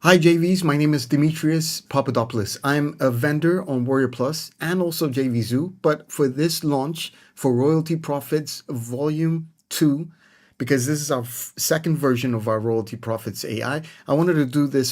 Hi JVs, my name is Demetrius Papadopoulos. I'm a vendor on WarriorPlus and also JVZoo, but for this launch for Royalty Profits Volume 2, because this is our second version of our Royalty Profits AI, I wanted to do this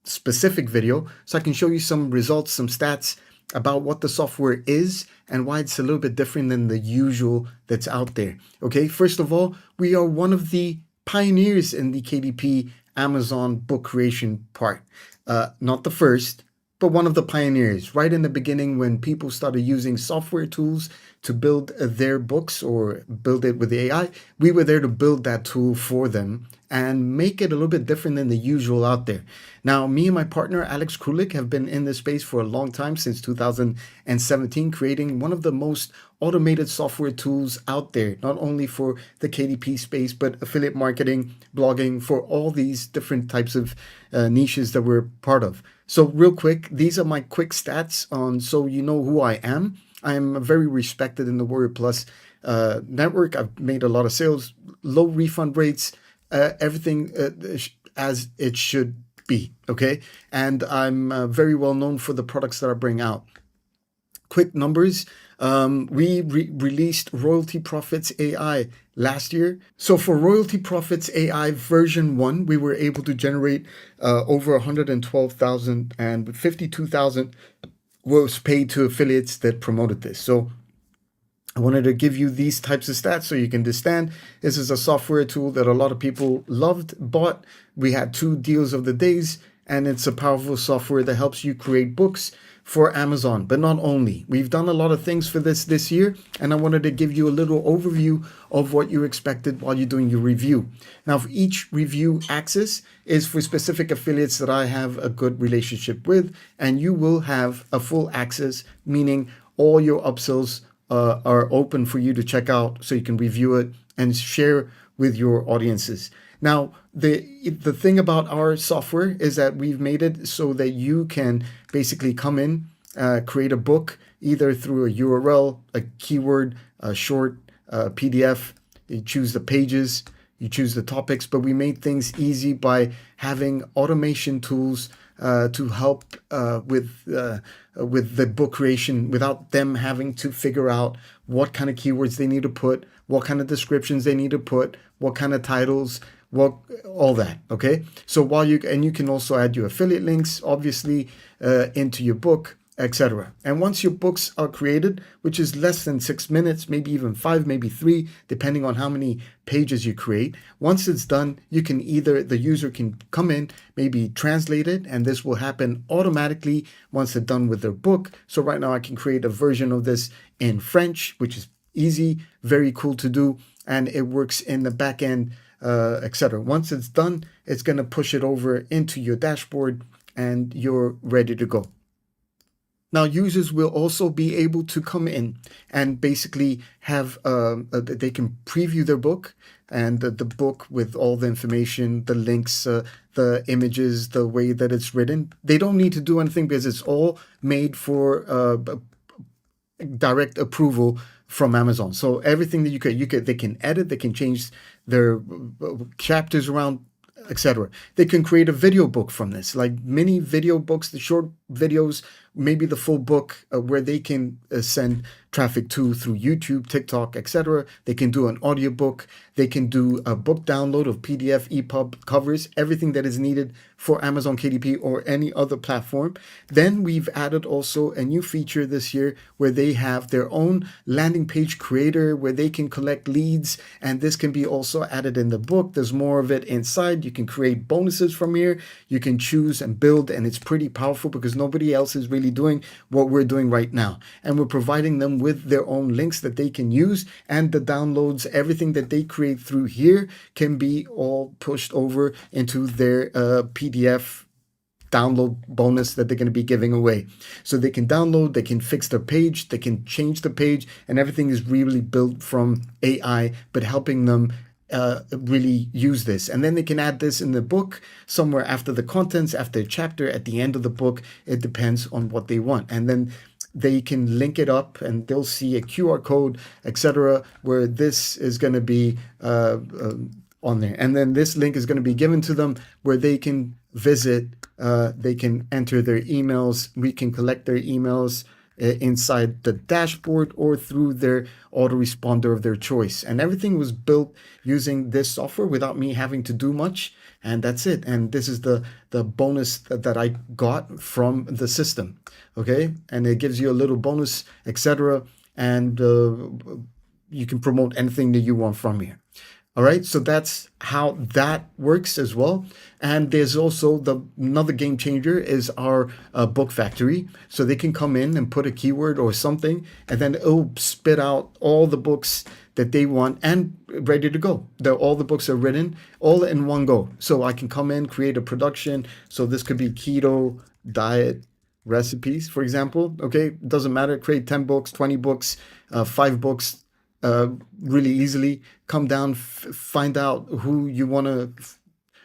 specific video so I can show you some results, some stats about what the software is and why it's a little bit different than the usual that's out there. Okay, first of all, we are one of the pioneers in the KDP Amazon book creation part. Not the first, but one of the pioneers. Right in the beginning, when people started using software tools to build their books or build it with the AI, we were there to build that tool for them and make it a little bit different than the usual out there. Now, me and my partner, Alex Krulik, have been in this space for a long time, since 2017, creating one of the most automated software tools out there, not only for the KDP space, but affiliate marketing, blogging, for all these different types of niches that we're part of. So real quick, these are my quick stats on so you know who I am. I am very respected in the WarriorPlus network. I've made a lot of sales, low refund rates, everything as it should be, okay? And I'm very well known for the products that I bring out. Quick numbers. We released Royalty Profits AI last year. So for Royalty Profits AI version 1, we were able to generate over 112,000, and 52,000 was paid to affiliates that promoted this. So I wanted to give you these types of stats so you can understand this is a software tool that a lot of people loved, bought. We had 2 deals of the days, and it's a powerful software that helps you create books for Amazon. But not only, we've done a lot of things for this year, and I wanted to give you a little overview of what you expected while you're doing your review. Now, for each review access is for specific affiliates that I have a good relationship with, and you will have a full access, meaning all your upsells are open for you to check out, so you can review it and share with your audiences. Now, the thing about our software is that we've made it so that you can basically come in, create a book, either through a URL, a keyword, a short PDF. You choose the pages, you choose the topics, but we made things easy by having automation tools to help with the book creation without them having to figure out what kind of keywords they need to put, what kind of descriptions they need to put, what kind of titles, all that. Okay, so while you can also add your affiliate links, obviously, into your book, etc. And once your books are created, which is less than 6 minutes, maybe even 5, maybe 3, depending on how many pages you create, once it's done, you can the user can come in, maybe translate it, and this will happen automatically once they're done with their book. So right now I can create a version of this in French, which is easy, very cool to do, and it works in the back end, etc. Once it's done, it's going to push it over into your dashboard and you're ready to go. Now, users will also be able to come in and basically have, they can preview their book, and the book with all the information, the links, the images, the way that it's written. They don't need to do anything because it's all made for direct approval from Amazon. So everything that they can edit, they can change their chapters around, etc. They can create a video book from this, like mini video books, the short videos, maybe the full book, where they can send traffic to through YouTube, TikTok, etc. They can do an audiobook. They can do a book download of PDF, EPUB covers, everything that is needed for Amazon KDP or any other platform. Then we've added also a new feature this year where they have their own landing page creator where they can collect leads, and this can be also added in the book. There's more of it inside. You can create bonuses from here. You can choose and build, and it's pretty powerful because nobody else is really doing what we're doing right now. And we're providing them with their own links that they can use, and the downloads, everything that they create through here can be all pushed over into their PDF download bonus that they're going to be giving away. So they can download, they can fix their page, they can change the page, and everything is really built from AI, but helping them really use this. And then they can add this in the book somewhere after the contents, after a chapter, at the end of the book. It depends on what they want. And then they can link it up and they'll see a QR code, etc., where this is going to be on there. And then this link is going to be given to them where they can visit. They can enter their emails. We can collect their emails inside the dashboard or through their autoresponder of their choice. And everything was built using this software without me having to do much. And that's it. And this is the bonus that I got from the system. Okay. And it gives you a little bonus, etc. And you can promote anything that you want from here. All right, so that's how that works as well. And there's also another game changer is our book factory. So they can come in and put a keyword or something, and then it'll spit out all the books that they want and ready to go. All the books are written all in one go. So I can come in, create a production. So this could be keto, diet, recipes, for example. Okay, doesn't matter. Create 10 books, 20 books, 5 books, really easily. Come down, find out who you want to,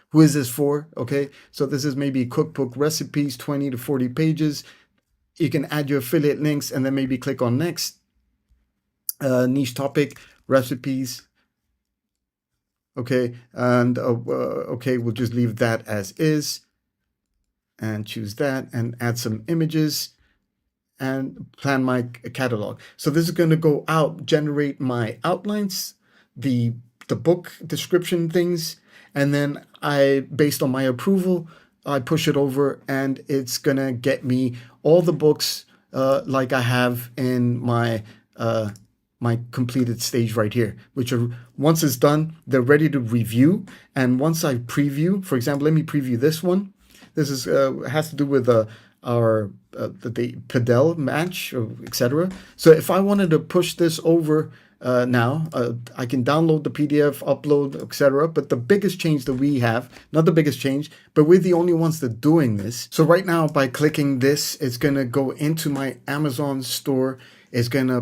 who is this for? Okay, so this is maybe cookbook recipes, 20 to 40 pages. You can add your affiliate links and then maybe click on next. Niche topic, recipes. Okay, and okay, we'll just leave that as is and choose that and add some images and plan my catalog. So this is going to go out, generate my outlines, the book description things, and then based on my approval, I push it over and it's going to get me all the books like I have in my my completed stage right here, which are, once it's done, they're ready to review. And once I preview, for example, let me preview this one. This is has to do with our the Padel match, etc. So if I wanted to push this over now, I can download the PDF, upload, etc. But the biggest change that we have, not the biggest change, but we're the only ones that are doing this. So right now, by clicking this, it's going to go into my Amazon store. It's going to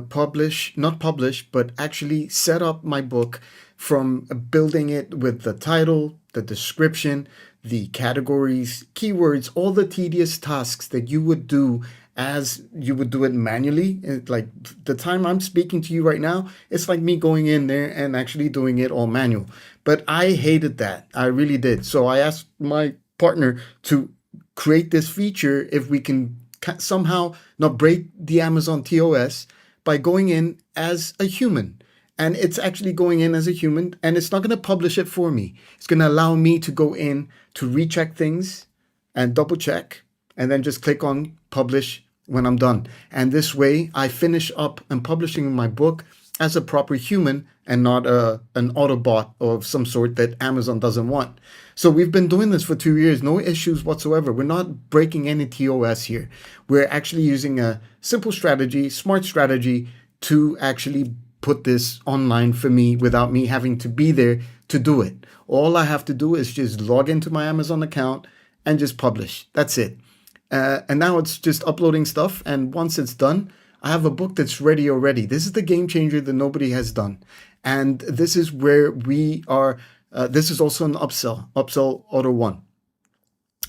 not publish, but actually set up my book from building it with the title, the description, the categories, keywords, all the tedious tasks that you would do as you would do it manually. Like the time I'm speaking to you right now, it's like me going in there and actually doing it all manual. But I hated that. I really did. So I asked my partner to create this feature if we can somehow not break the Amazon TOS by going in as a human. And it's actually going in as a human, and it's not going to publish it for me. It's going to allow me to go in to recheck things and double check, and then just click on publish when I'm done. And this way, I finish up and publishing my book as a proper human and not an Autobot of some sort that Amazon doesn't want. So we've been doing this for 2 years, no issues whatsoever. We're not breaking any TOS here. We're actually using a simple strategy, smart strategy, to actually put this online for me without me having to be there to do it. All I have to do is just log into my Amazon account and just publish. That's it. And now it's just uploading stuff. And once it's done, I have a book that's ready already. This is the game changer that nobody has done. And this is where we are. This is also an upsell Auto 1.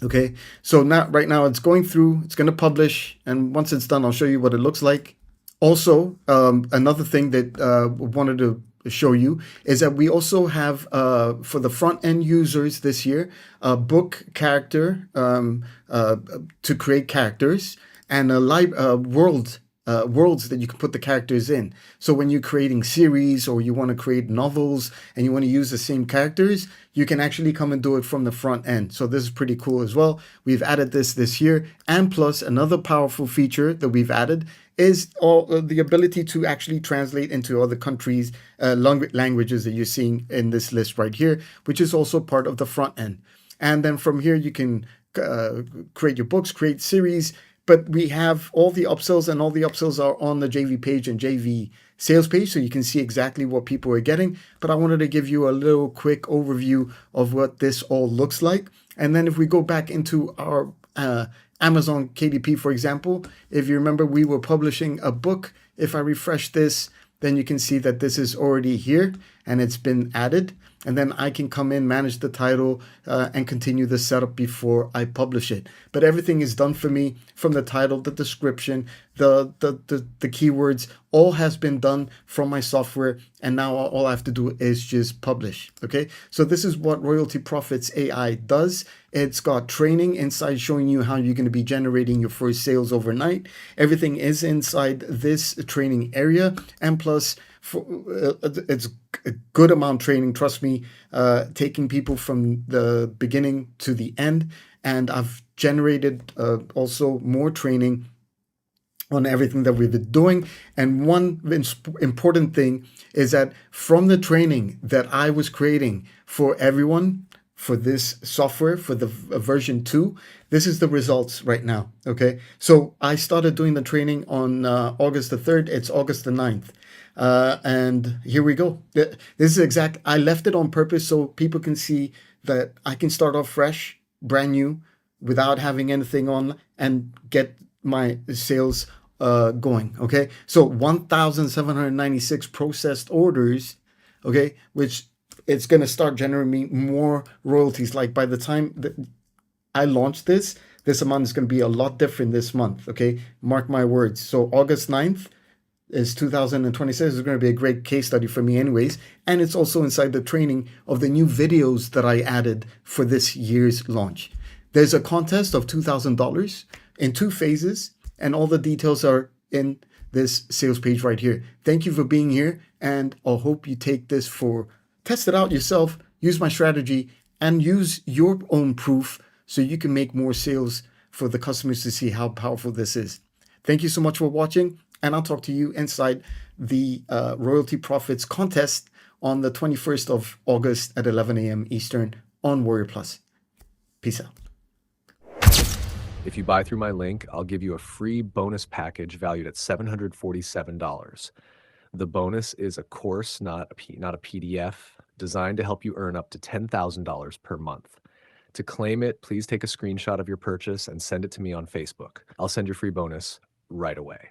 Okay, so now right now it's going through, it's going to publish. And once it's done, I'll show you what it looks like. Also, another thing that wanted to show you is that we also have, for the front end users this year, a book character to create characters and a worlds that you can put the characters in. So when you're creating series or you want to create novels and you want to use the same characters, you can actually come and do it from the front end. So this is pretty cool as well. We've added this year. And plus, another powerful feature that we've added is the ability to actually translate into other countries' languages that you're seeing in this list right here, which is also part of the front end. And then from here, you can create your books, create series. But we have all the upsells, and all the upsells are on the JV page and JV sales page, so you can see exactly what people are getting. But I wanted to give you a little quick overview of what this all looks like. And then if we go back into our Amazon KDP, for example, if you remember, we were publishing a book. If I refresh this, then you can see that this is already here and it's been added. and then I can come in, manage the title, and continue the setup before I publish it. But everything is done for me, from the title, the description, the keywords, all has been done from my software, and now all I have to do is just publish. Okay, so this is what Royalty Profits AI does. It's got training inside showing you how you're going to be generating your first sales overnight. Everything is inside this training area, and plus it's a good amount training, trust me, taking people from the beginning to the end. And I've generated also more training on everything that we've been doing. And one important thing is that from the training that I was creating for everyone, for this software, for the version 2, this is the results right now. Okay, so I started doing the training on August the 3rd. It's August the 9th. And here we go. This is exact. I left it on purpose so people can see that I can start off fresh, brand new, without having anything on, and get my sales going. Okay, so 1,796 processed orders. Okay, which it's going to start generating me more royalties. Like by the time that I launch this amount is going to be a lot different this month. Okay, mark my words. So August 9th is 2026 is going to be a great case study for me anyways. And it's also inside the training of the new videos that I added for this year's launch. There's a contest of $2,000 in 2 phases, and all the details are in this sales page right here. Thank you for being here, and I hope you take this test it out yourself, use my strategy, and use your own proof so you can make more sales for the customers to see how powerful this is. Thank you so much for watching, and I'll talk to you inside the Royalty Profits contest on the 21st of August at 11 a.m. Eastern on WarriorPlus. Peace out. If you buy through my link, I'll give you a free bonus package valued at $747. The bonus is a course, not a PDF, designed to help you earn up to $10,000 per month. To claim it, please take a screenshot of your purchase and send it to me on Facebook. I'll send your free bonus right away.